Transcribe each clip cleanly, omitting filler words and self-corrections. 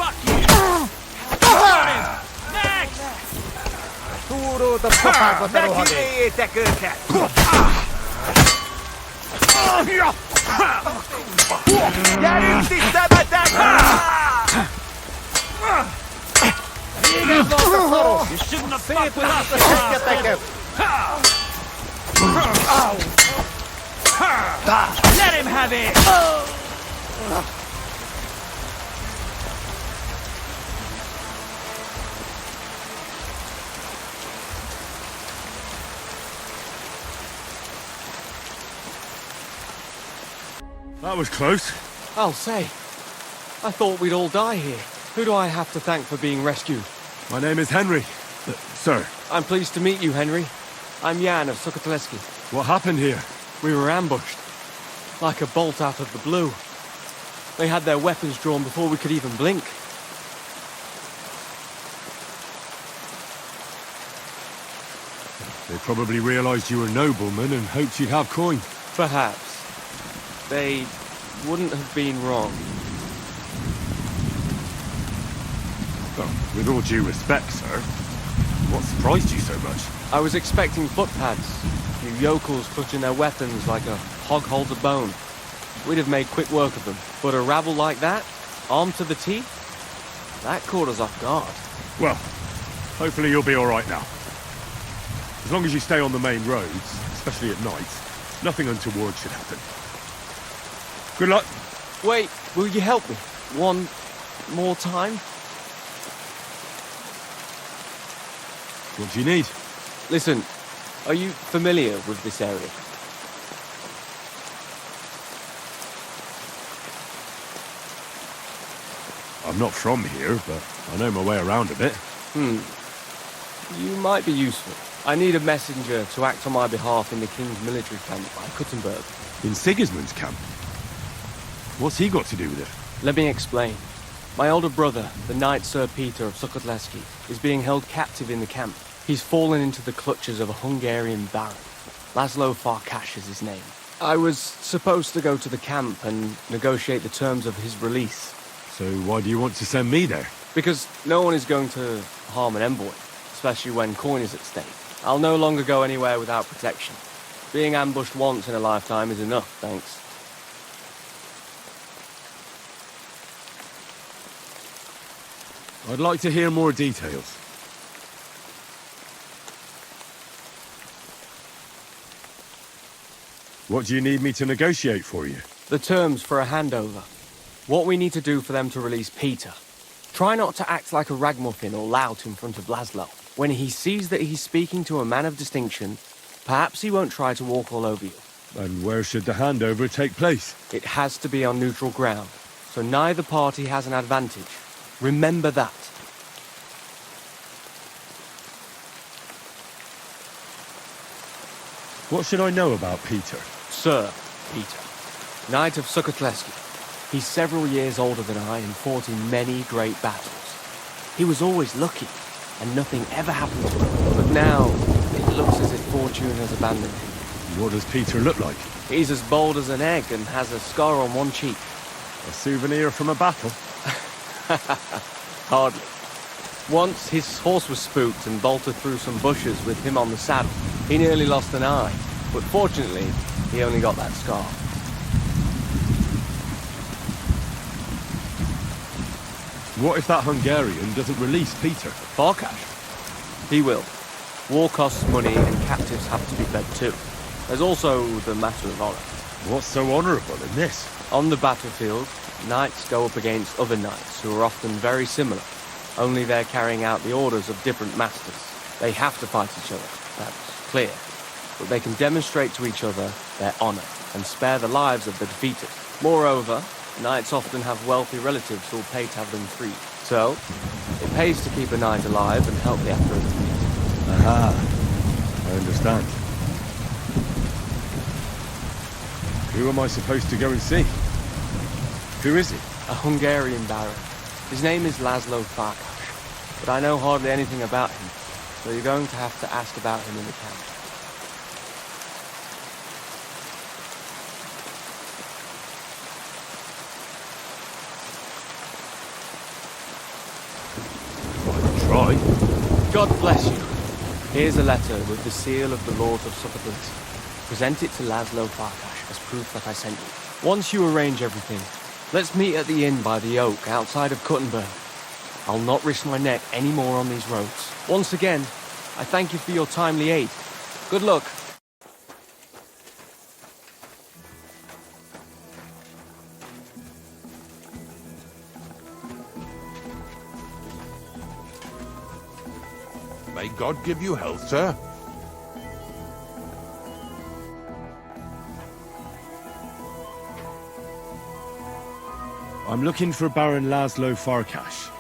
Fuck you! Next! You shouldn't have fucked with us! Let him have it! That was close. I'll say. I thought we'd all die here. Who do I have to thank for being rescued? My name is Henry. Sir, I'm pleased to meet you, Henry. I'm Jan of Sukatleski. what happened here? We were ambushed. Like a bolt out of the blue. They had their weapons drawn before we could even blink. They probably realized you were noblemen and hoped you'd have coin. Perhaps. They wouldn't have been wrong. Well, with all due respect, sir, what surprised you so much? I was expecting footpads. You yokels clutching their weapons like a hog holds a bone. We'd have made quick work of them. But a rabble like that, armed to the teeth, that caught us off guard. Well, hopefully you'll be all right now. As long as you stay on the main roads, especially at night, nothing untoward should happen. Good luck. Wait, will you help me? One more time? What do you need? Listen, are you familiar with this area? I'm not from here, but I know my way around a bit. You might be useful. I need a messenger to act on my behalf in the King's military camp by Kuttenberg. In Sigismund's camp? What's he got to do with it? Let me explain. My older brother, the Knight Sir Peter of Sukatleski, is being held captive in the camp. He's fallen into the clutches of a Hungarian baron. Laszlo Farkas is his name. I was supposed to go to the camp and negotiate the terms of his release. So why do you want to send me there? Because no one is going to harm an envoy, especially when coin is at stake. I'll no longer go anywhere without protection. Being ambushed once in a lifetime is enough, thanks. I'd like to hear more details. What do you need me to negotiate for you? The terms for a handover. What we need to do for them to release Peter. Try not to act like a ragamuffin or lout in front of Laszlo. When he sees that he's speaking to a man of distinction, perhaps he won't try to walk all over you. And where should the handover take place? It has to be on neutral ground, so neither party has an advantage. Remember that. What should I know about Peter? Sir Peter, Knight of Sukatleski. He's several years older than I and fought in many great battles. He was always lucky, and nothing ever happened to him. But now, it looks as if fortune has abandoned him. What does Peter look like? He's as bold as an egg and has a scar on one cheek. A souvenir from a battle? Hardly. Once, his horse was spooked and bolted through some bushes with him on the saddle. He nearly lost an eye, but fortunately, he only got that scar. What if that Hungarian doesn't release Peter? Farkas? He will. War costs money and captives have to be fed too. There's also the matter of honor. What's so honourable in this? On the battlefield, knights go up against other knights who are often very similar, only they're carrying out the orders of different masters. They have to fight each other, that's clear, but they can demonstrate to each other their honor and spare the lives of the defeated. Moreover, knights often have wealthy relatives who will pay to have them freed. So, it pays to keep a knight alive and healthy after a defeat. Aha, I understand. Who am I supposed to go and see? Who is he? A Hungarian baron. His name is Laszlo Farkas, but I know hardly anything about him, so you're going to have to ask about him in the camp. God bless you. Here's a letter with the seal of the Lord of Suffolk. Present it to Laszlo Farkas as proof that I sent you. Once you arrange everything, let's meet at the inn by the Oak outside of Cuttenburg. I'll not risk my neck any more on these roads. Once again, I thank you for your timely aid. Good luck. May God give you health, sir. I'm looking for Baron Laszlo Farkas.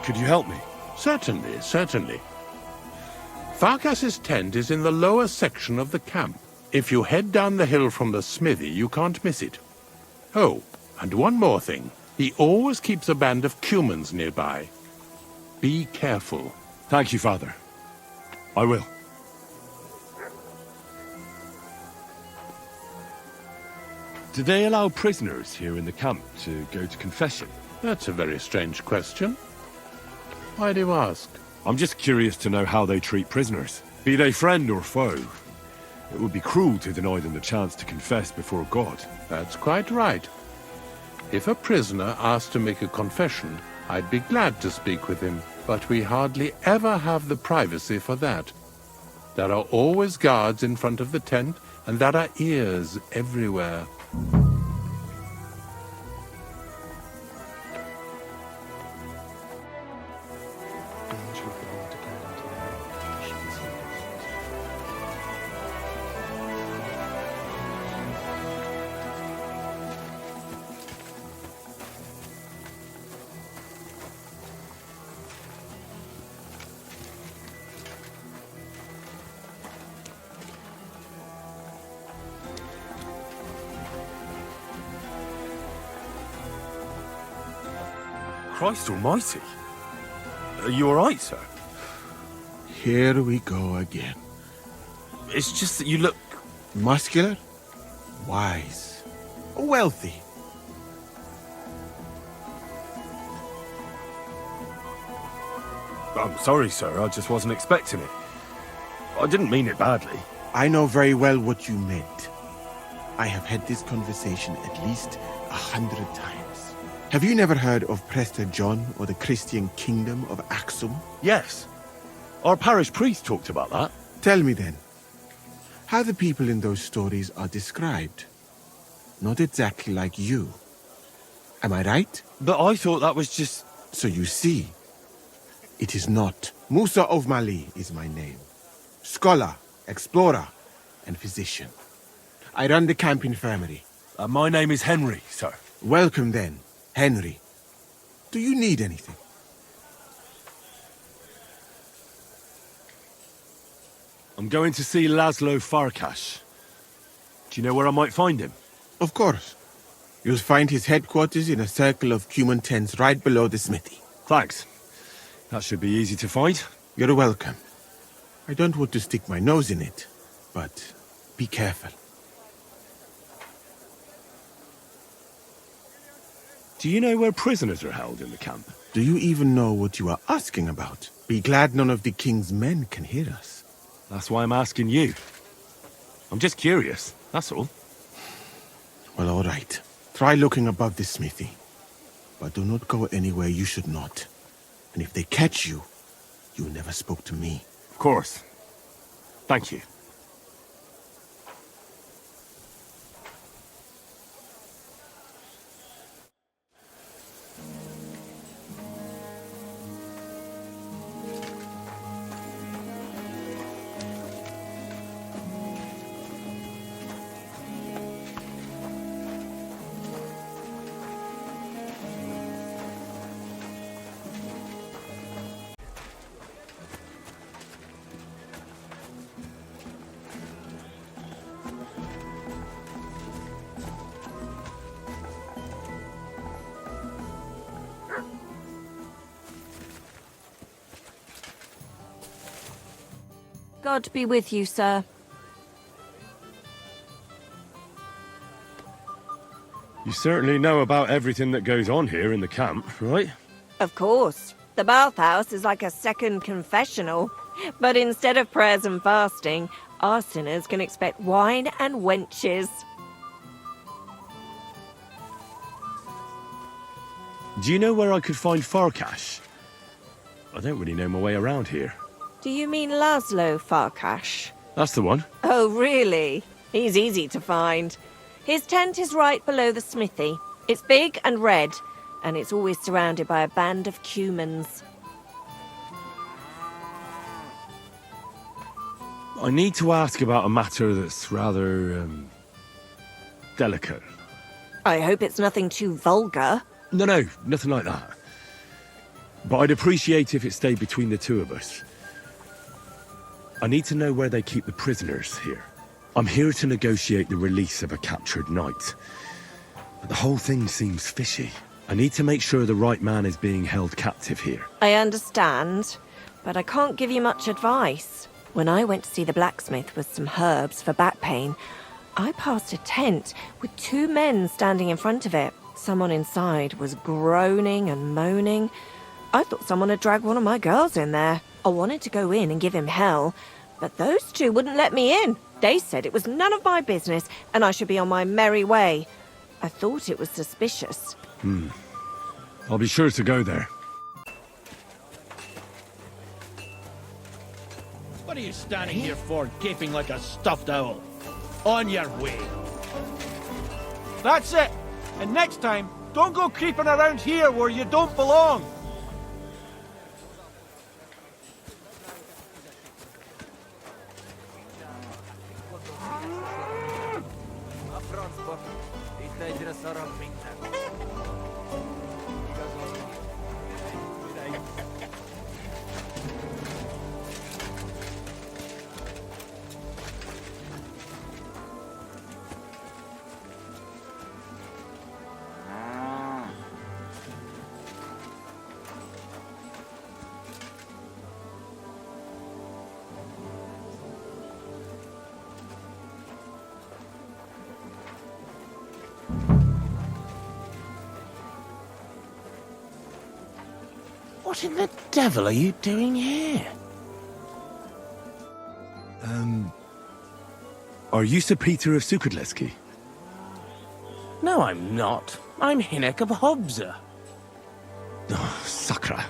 Could you help me? Certainly, certainly. Farkas's tent is in the lower section of the camp. If you head down the hill from the smithy, you can't miss it. Oh, and one more thing. He always keeps a band of Cumans nearby. Be careful. Thank you, Father. I will. Do they allow prisoners here in the camp to go to confession? That's a very strange question. Why do you ask? I'm just curious to know how they treat prisoners, be they friend or foe. It would be cruel to deny them the chance to confess before God. That's quite right. If a prisoner asked to make a confession, I'd be glad to speak with him, but we hardly ever have the privacy for that. There are always guards in front of the tent, and there are ears everywhere. Christ almighty. Are you alright, sir? Here we go again. It's just that you look... Muscular, wise, wealthy. I'm sorry, sir. I just wasn't expecting it. I didn't mean it badly. I know very well what you meant. I have had this conversation at least 100 times. Have you never heard of Prester John or the Christian kingdom of Axum? Yes. Our parish priest talked about that. Tell me then, how the people in those stories are described. Not exactly like you. Am I right? But I thought that was just... So you see, it is not. Musa of Mali is my name. Scholar, explorer, and physician. I run the camp infirmary. my name is Henry, sir. Welcome then, Henry. Do you need anything? I'm going to see Laszlo Farkas. Do you know where I might find him? Of course. You'll find his headquarters in a circle of Cuman tents right below the smithy. Thanks. That should be easy to find. You're welcome. I don't want to stick my nose in it, but be careful. Do you know where prisoners are held in the camp? Do you even know what you are asking about? Be glad none of the king's men can hear us. That's why I'm asking you. I'm just curious, that's all. Well, all right. Try looking above the smithy. But do not go anywhere you should not. And if they catch you, you never spoke to me. Of course. Thank you. God be with you, sir. You certainly know about everything that goes on here in the camp, right? Of course. The bathhouse is like a second confessional. But instead of prayers and fasting, our sinners can expect wine and wenches. Do you know where I could find Farkas? I don't really know my way around here. Do you mean Laszlo Farkas? That's the one. Oh, really? He's easy to find. His tent is right below the smithy. It's big and red, and it's always surrounded by a band of Cumans. I need to ask about a matter that's rather, delicate. I hope it's nothing too vulgar. No, nothing like that. But I'd appreciate if it stayed between the two of us. I need to know where they keep the prisoners here. I'm here to negotiate the release of a captured knight. But the whole thing seems fishy. I need to make sure the right man is being held captive here. I understand, but I can't give you much advice. When I went to see the blacksmith with some herbs for back pain, I passed a tent with 2 men standing in front of it. Someone inside was groaning and moaning. I thought someone had dragged one of my girls in there. I wanted to go in and give him hell, but those 2 wouldn't let me in. They said it was none of my business and I should be on my merry way. I thought it was suspicious. I'll be sure to go there. What are you standing here for, gaping like a stuffed owl? On your way. That's it. And next time, don't go creeping around here where you don't belong. What in the devil are you doing here? Are you Sir Peter of Sukadleski? No, I'm not. I'm Hinek of Hobza. Oh, Sakra.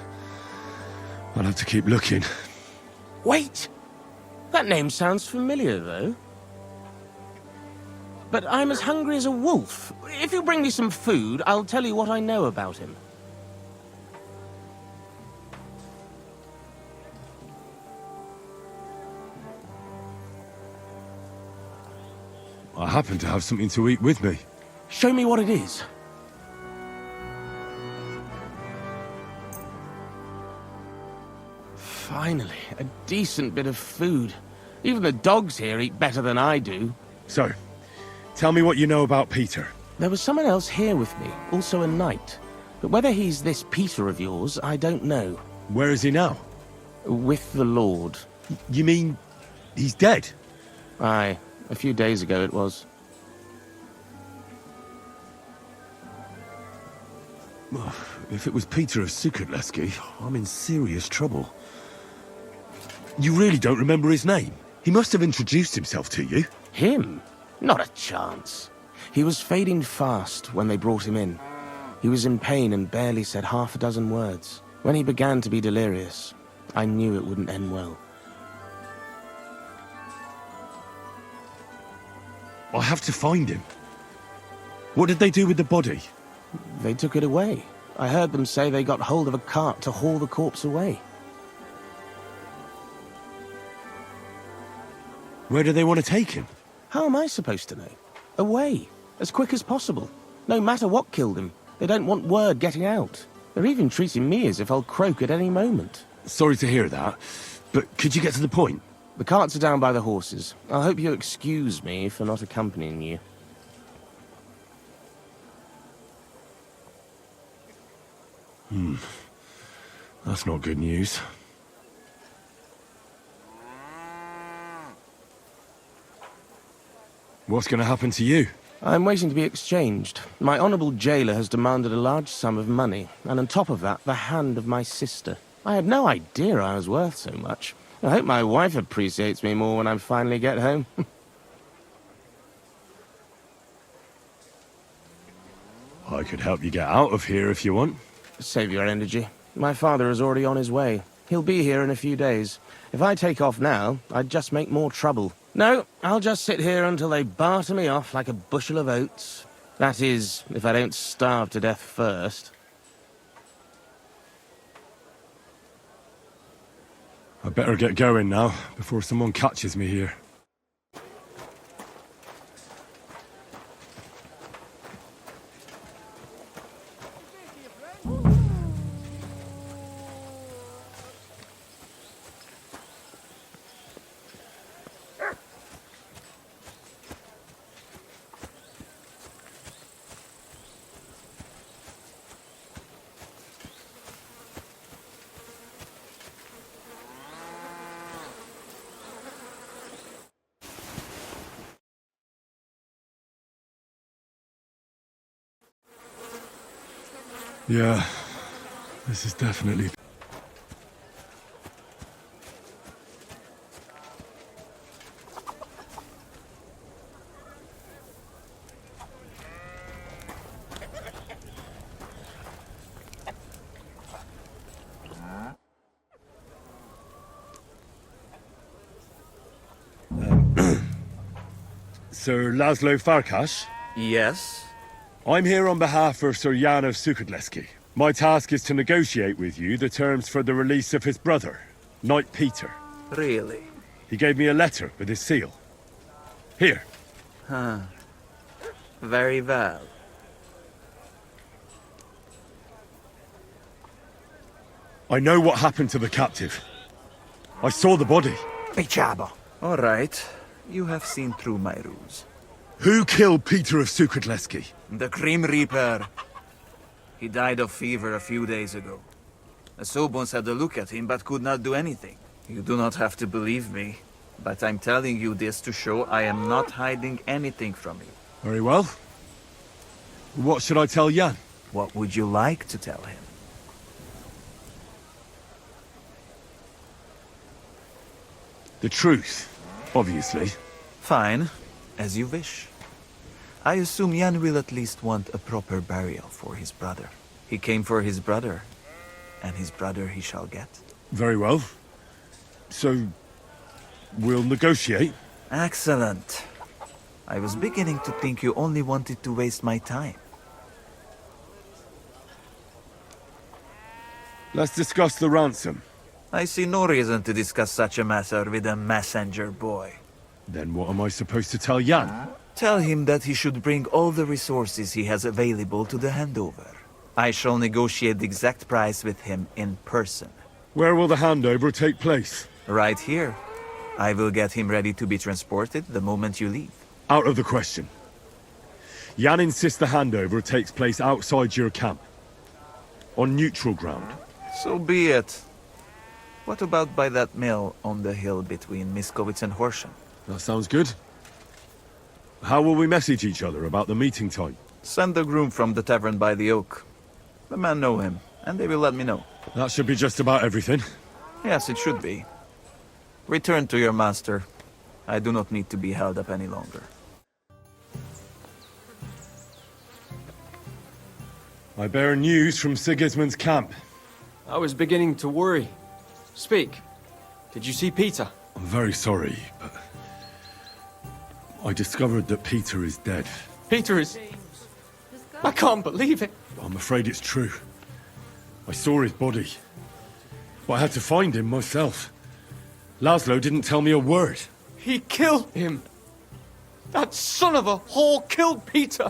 I'll have to keep looking. Wait! That name sounds familiar, though. But I'm as hungry as a wolf. If you bring me some food, I'll tell you what I know about him. I happen to have something to eat with me. Show me what it is. Finally, a decent bit of food. Even the dogs here eat better than I do. So, tell me what you know about Peter. There was someone else here with me, also a knight. But whether he's this Peter of yours, I don't know. Where is he now? With the Lord. You mean he's dead? Aye, a few days ago it was. If it was Peter of Sukadleski, I'm in serious trouble. You really don't remember his name? He must have introduced himself to you. Him? Not a chance. He was fading fast when they brought him in. He was in pain and barely said half a dozen words. When he began to be delirious, I knew it wouldn't end well. I have to find him. What did they do with the body? They took it away. I heard them say they got hold of a cart to haul the corpse away. Where do they want to take him? How am I supposed to know? Away. As quick as possible. No matter what killed him. They don't want word getting out. They're even treating me as if I'll croak at any moment. Sorry to hear that, but could you get to the point? The carts are down by the horses. I hope you'll excuse me for not accompanying you. That's not good news. What's going to happen to you? I'm waiting to be exchanged. My honourable jailer has demanded a large sum of money, and on top of that, the hand of my sister. I had no idea I was worth so much. I hope my wife appreciates me more when I finally get home. I could help you get out of here if you want. Save your energy. My father is already on his way. He'll be here in a few days. If I take off now, I'd just make more trouble. No, I'll just sit here until they barter me off like a bushel of oats. That is, if I don't starve to death first. I better get going now, before someone catches me here. Yeah, this is definitely... Sir Laszlo Farkas? Yes? I'm here on behalf of Sir Jan of Sukadleski. My task is to negotiate with you the terms for the release of his brother, Knight Peter. Really? He gave me a letter with his seal. Here. Huh. Very well. I know what happened to the captive. I saw the body. All right. You have seen through my ruse. Who killed Peter of Sukadleski? The Grim Reaper. He died of fever a few days ago. The Sobons had a look at him but could not do anything. You do not have to believe me, but I'm telling you this to show I am not hiding anything from you. Very well. What should I tell Jan? What would you like to tell him? The truth, obviously. Fine, as you wish. I assume Jan will at least want a proper burial for his brother. He came for his brother, and his brother he shall get. Very well. So, we'll negotiate? Excellent. I was beginning to think you only wanted to waste my time. Let's discuss the ransom. I see no reason to discuss such a matter with a messenger boy. Then what am I supposed to tell Jan? Tell him that he should bring all the resources he has available to the handover. I shall negotiate the exact price with him in person. Where will the handover take place? Right here. I will get him ready to be transported the moment you leave. Out of the question. Jan insists the handover takes place outside your camp. On neutral ground. So be it. What about by that mill on the hill between Miskowitz and Horsham? That sounds good. How will we message each other about the meeting time? Send the groom from the tavern by the oak. The men know him, and they will let me know. That should be just about everything. Yes, it should be. Return to your master. I do not need to be held up any longer. I bear news from Sigismund's camp. I was beginning to worry. Speak. Did you see Peter? I'm very sorry, but... I discovered that Peter is dead. Peter is... I can't believe it. I'm afraid it's true. I saw his body. But I had to find him myself. Laszlo didn't tell me a word. He killed him. That son of a whore killed Peter.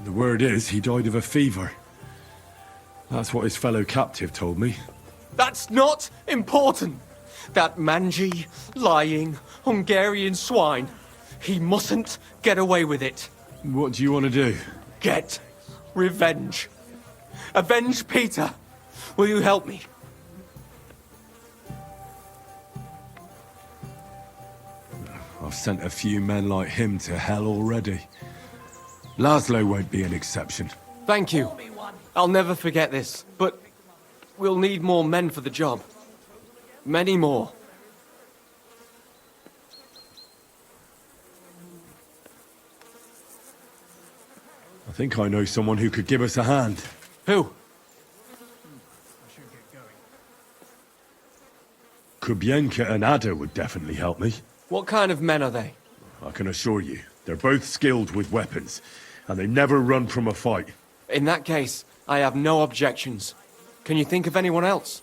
The word is he died of a fever. That's what his fellow captive told me. That's not important. That mangy, lying, Hungarian swine. He mustn't get away with it. What do you want to do? Get revenge. Avenge Peter. Will you help me? I've sent a few men like him to hell already. Laszlo won't be an exception. Thank you. I'll never forget this, but we'll need more men for the job. Many more. I think I know someone who could give us a hand. Who? Kubienka and Ada would definitely help me. What kind of men are they? I can assure you, they're both skilled with weapons, and they never run from a fight. In that case, I have no objections. Can you think of anyone else?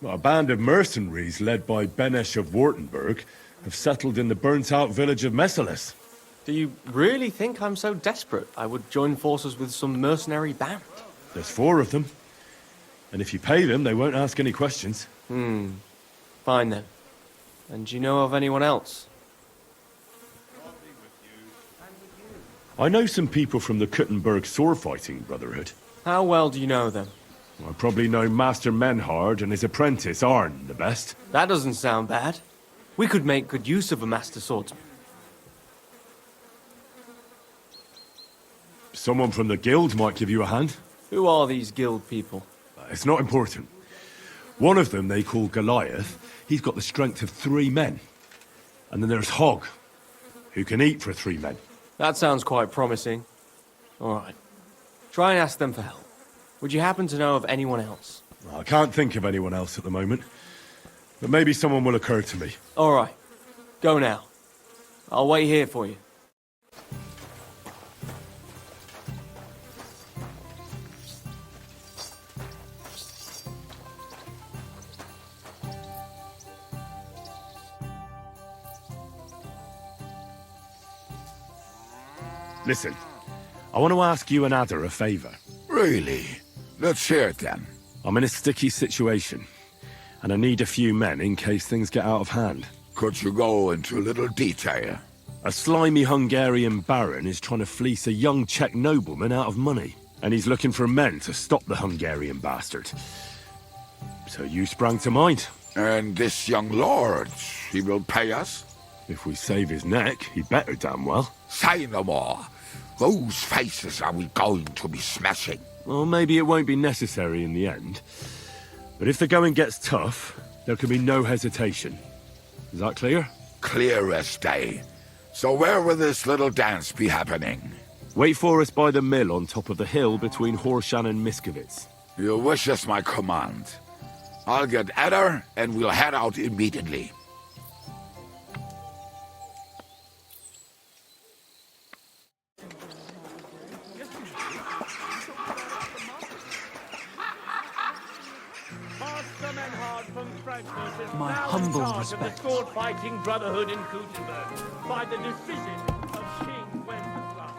A band of mercenaries led by Benesh of Wartenberg have settled in the burnt-out village of Messalis. Do you really think I'm so desperate I would join forces with some mercenary band? There's 4 of them. And if you pay them, they won't ask any questions. Fine then. And do you know of anyone else? I know some people from the Kuttenberg sword-fighting brotherhood. How well do you know them? I probably know Master Menhard and his apprentice Arn the best. That doesn't sound bad. We could make good use of a master swordsman. Someone from the guild might give you a hand. Who are these guild people? It's not important. One of them they call Goliath. He's got the strength of 3 men. And then there's Hog, who can eat for 3 men. That sounds quite promising. All right. Try and ask them for help. Would you happen to know of anyone else? I can't think of anyone else at the moment. But maybe someone will occur to me. All right. Go now. I'll wait here for you. Listen, I want to ask you and Ada a favor. Really? Let's hear it then. I'm in a sticky situation, and I need a few men in case things get out of hand. Could you go into a little detail? A slimy Hungarian baron is trying to fleece a young Czech nobleman out of money, and he's looking for men to stop the Hungarian bastard. So you sprang to mind. And this young lord, he will pay us? If we save his neck, he better damn well. Say no more. Whose faces are we going to be smashing? Well, maybe it won't be necessary in the end. But if the going gets tough, there can be no hesitation. Is that clear? Clear as day. So where will this little dance be happening? Wait for us by the mill on top of the hill between Horshan and Miskovitz. Your wish is my command. I'll get Adder and we'll head out immediately. My humble respect. The sword-fighting brotherhood in Kuttenberg by the decision of King Wenceslaus.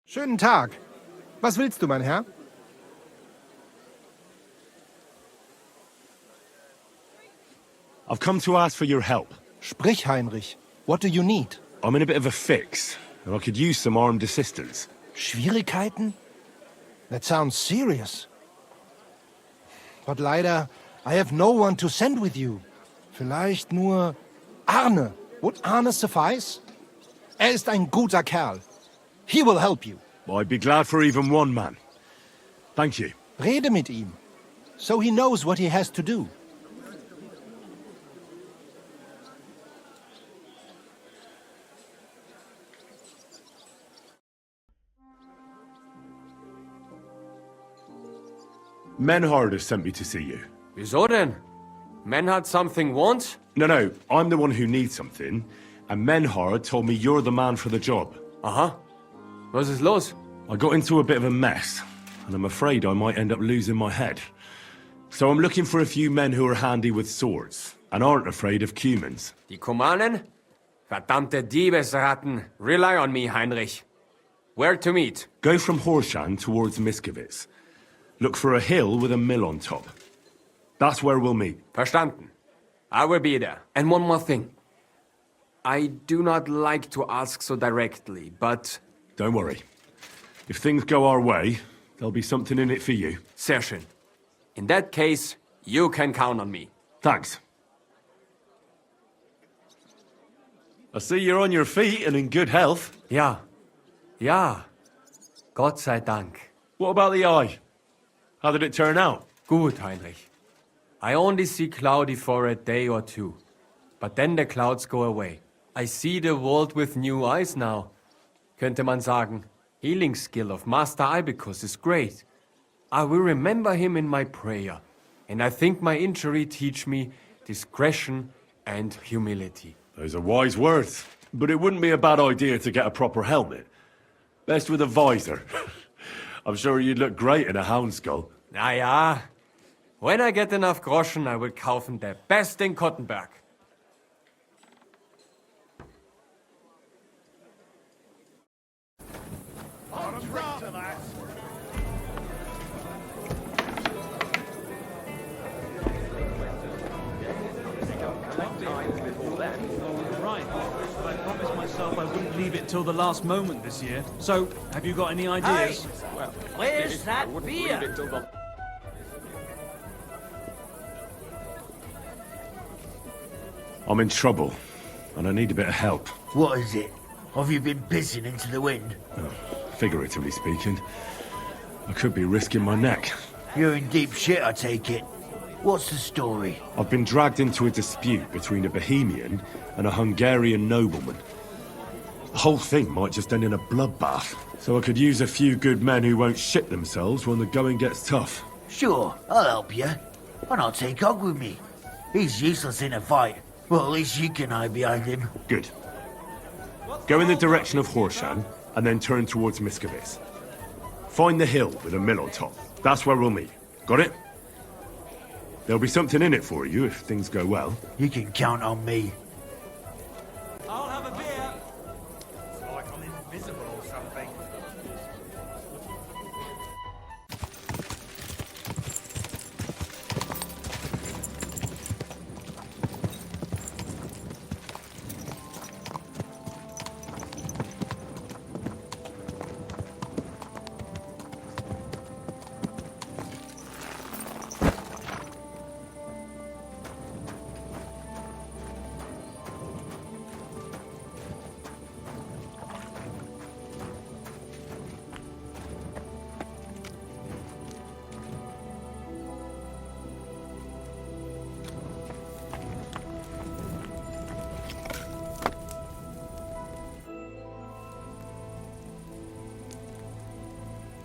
Schönen Tag. Was willst du, mein Herr? I've come to ask for your help. Sprich, Heinrich. What do you need? I'm in a bit of a fix, and I could use some armed assistance. Schwierigkeiten? That sounds serious. But leider, I have no one to send with you. Vielleicht nur Arne. Would Arne suffice? Ist ein guter Kerl. He will help you. I'd be glad for even one man. Thank you. Rede mit ihm, so he knows what he has to do. Menhard has sent me to see you. Wieso denn? Men had something want? No, I'm the one who needs something, and Menhard told me you're the man for the job. Aha. Was ist los? I got into a bit of a mess, and I'm afraid I might end up losing my head. So I'm looking for a few men who are handy with swords, and aren't afraid of Cumans. Die Kumanen? Verdammte Diebesratten. Rely on me, Heinrich. Where to meet? Go from Horshan towards Miskovitz. Look for a hill with a mill on top. That's where we'll meet. Verstanden. I will be there. And one more thing. I do not like to ask so directly, but... Don't worry. If things go our way, there'll be something in it for you. Sehr schön. In that case, you can count on me. Thanks. I see you're on your feet and in good health. Ja. Ja. Gott sei Dank. What about the eye? How did it turn out? Gut, Heinrich. I only see cloudy for a day or two. But then the clouds go away. I see the world with new eyes now. Könnte man sagen, healing skill of Master Ibicus is great. I will remember him in my prayer. And I think my injury teach me discretion and humility. Those are wise words. But it wouldn't be a bad idea to get a proper helmet. Best with a visor. I'm sure you'd look great in a hound skull. Na ja. When I get enough Groschen, I will kaufen the best in Kottenberg. Right. I promised myself I wouldn't leave it till the last moment this year. So, have you got any ideas? Where's that beer? I'm in trouble, and I need a bit of help. What is it? Have you been pissing into the wind? Figuratively speaking. I could be risking my neck. You're in deep shit, I take it. What's the story? I've been dragged into a dispute between a Bohemian and a Hungarian nobleman. The whole thing might just end in a bloodbath, so I could use a few good men who won't shit themselves when the going gets tough. Sure, I'll help you. And I'll take Og with me. He's useless in a fight. Well, at least you can hide behind him. Good. Go in the direction of Horshan, and then turn towards Miskovitz. Find the hill with a mill on top. That's where we'll meet. Got it? There'll be something in it for you if things go well. You can count on me. I'll have a beer. It's like I'm invisible or something.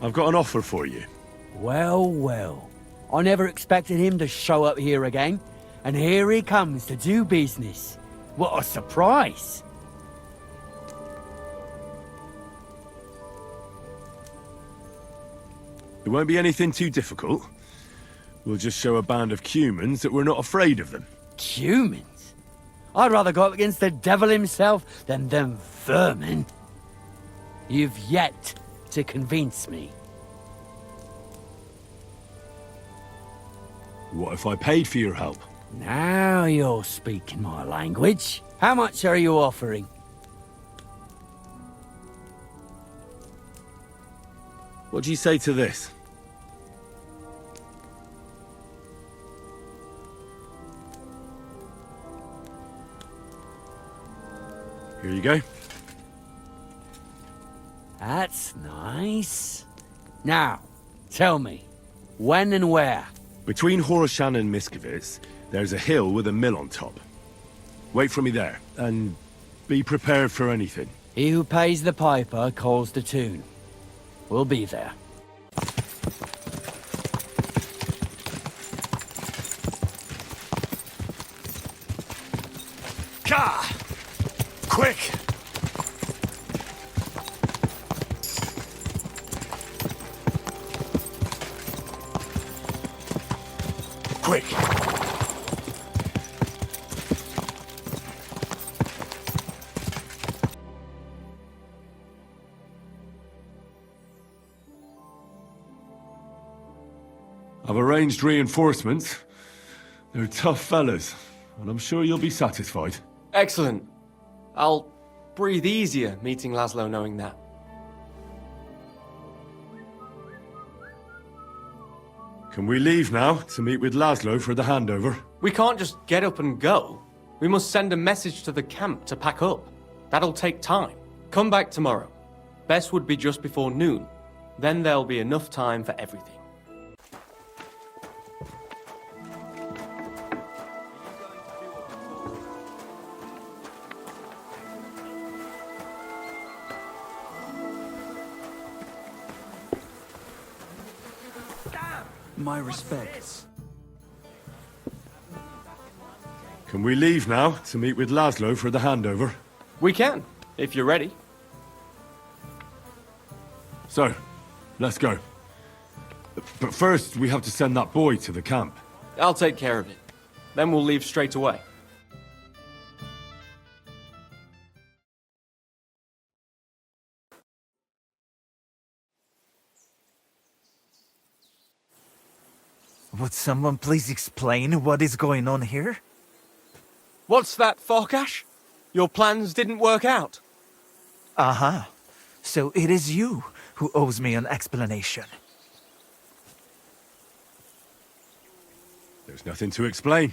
I've got an offer for you. Well, well. I never expected him to show up here again. And here he comes to do business. What a surprise! It won't be anything too difficult. We'll just show a band of Cumans that we're not afraid of them. Cumans? I'd rather go up against the devil himself than them vermin. You've yet to convince me. What if I paid for your help? Now you're speaking my language. How much are you offering? What do you say to this? Here you go. That's nice. Now, tell me, when and where? Between Horshan and Miskovitz, there's a hill with a mill on top. Wait for me there, and be prepared for anything. He who pays the piper calls the tune. We'll be there. Ka! Quick! quick. I've arranged reinforcements. They're tough fellas, and I'm sure you'll be satisfied. Excellent. I'll breathe easier meeting Laszlo knowing that. Can we leave now to meet with Laszlo for the handover? We can't just get up and go. We must send a message to the camp to pack up. That'll take time. Come back tomorrow. Best would be just before noon. Then there'll be enough time for everything. My respects. Can we leave now to meet with Laszlo for the handover? We can, if you're ready. So, let's go. But first, we have to send that boy to the camp. I'll take care of it. Then we'll leave straight away. Would someone please explain what is going on here? What's that, Farkas? Your plans didn't work out? Aha. So it is you who owes me an explanation. There's nothing to explain.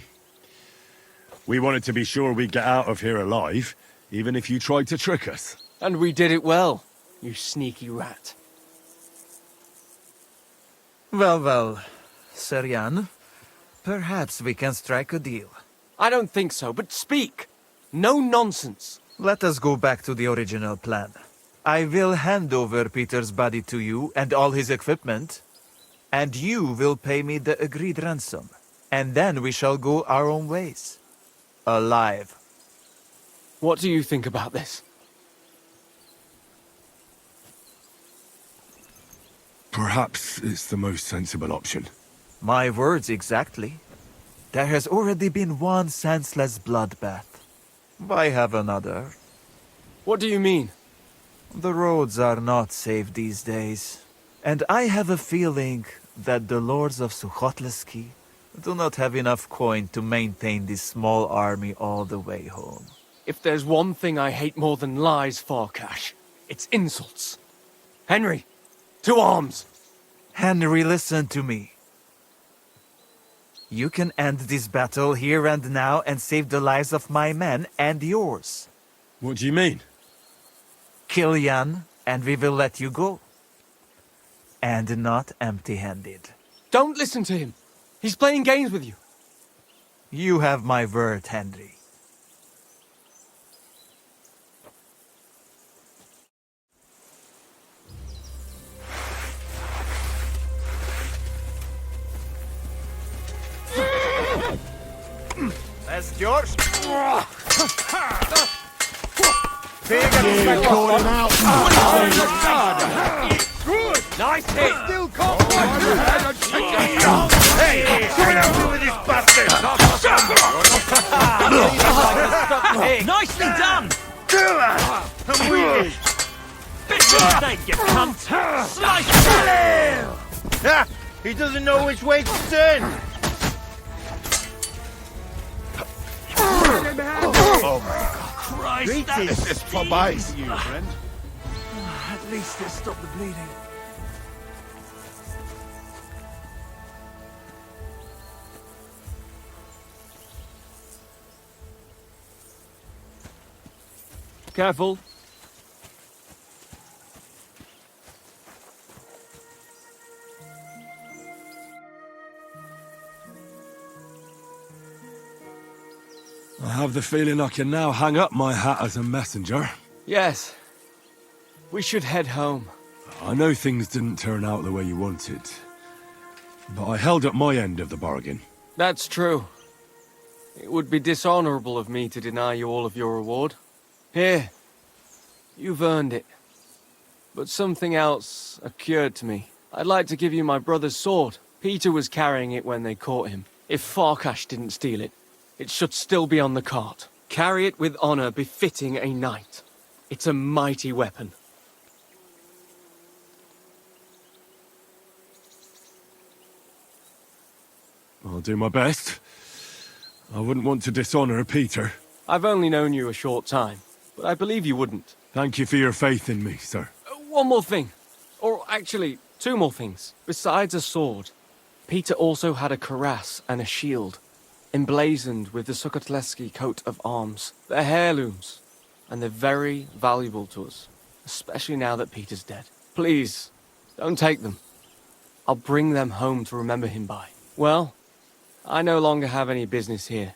We wanted to be sure we'd get out of here alive, even if you tried to trick us. And we did it well, you sneaky rat. Well, Sir Jan, perhaps we can strike a deal. I don't think so, but speak. No nonsense. Let us go back to the original plan. I will hand over Peter's body to you and all his equipment, and you will pay me the agreed ransom. And then we shall go our own ways. Alive. What do you think about this? Perhaps it's the most sensible option. My words exactly. There has already been one senseless bloodbath. Why have another? What do you mean? The roads are not safe these days. And I have a feeling that the lords of Sukhotleski do not have enough coin to maintain this small army all the way home. If there's one thing I hate more than lies, Farkas, it's insults. Henry, to arms! Henry, listen to me. You can end this battle here and now and save the lives of my men and yours. What do you mean? Kill Jan, and we will let you go. And not empty-handed. Don't listen to him. He's playing games with you. You have my word, Henry. That's yours. Yeah, call him out. Good! Nice hit! Still can't Hey! Get over with this bastard! Nicely done! I'm with you! Bit mistake, you cunt! Slice him! He doesn't know which way to turn! Oh my God. Christ, This is for bites. you, friend. At least it stopped the bleeding. Careful. I have the feeling I can now hang up my hat as a messenger. Yes. We should head home. I know things didn't turn out the way you wanted, but I held up my end of the bargain. That's true. It would be dishonorable of me to deny you all of your reward. Here. You've earned it. But something else occurred to me. I'd like to give you my brother's sword. Peter was carrying it when they caught him. If Farkas didn't steal it, it should still be on the cart. Carry it with honor befitting a knight. It's a mighty weapon. I'll do my best. I wouldn't want to dishonor Peter. I've only known you a short time, but I believe you wouldn't. Thank you for your faith in me, sir. One more thing. Or actually, two more things. Besides a sword, Peter also had a cuirass and a shield, emblazoned with the Sukotleski coat of arms. They're heirlooms, and they're very valuable to us, especially now that Peter's dead. Please, don't take them. I'll bring them home to remember him by. Well, I no longer have any business here.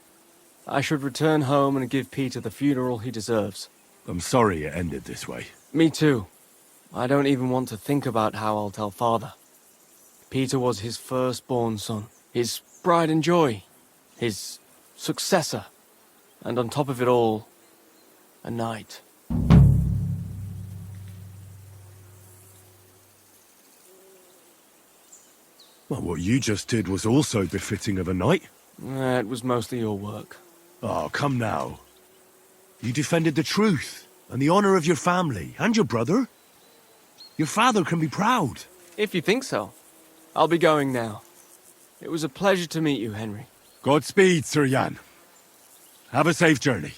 I should return home and give Peter the funeral he deserves. I'm sorry it ended this way. Me too. I don't even want to think about how I'll tell Father. Peter was his firstborn son, his pride and joy, his successor, and on top of it all, a knight. Well, what you just did was also befitting of a knight. It was mostly your work. Oh, come now. You defended the truth and the honor of your family and your brother. Your father can be proud. If you think so. I'll be going now. It was a pleasure to meet you, Henry. Godspeed, Sir Jan. Have a safe journey.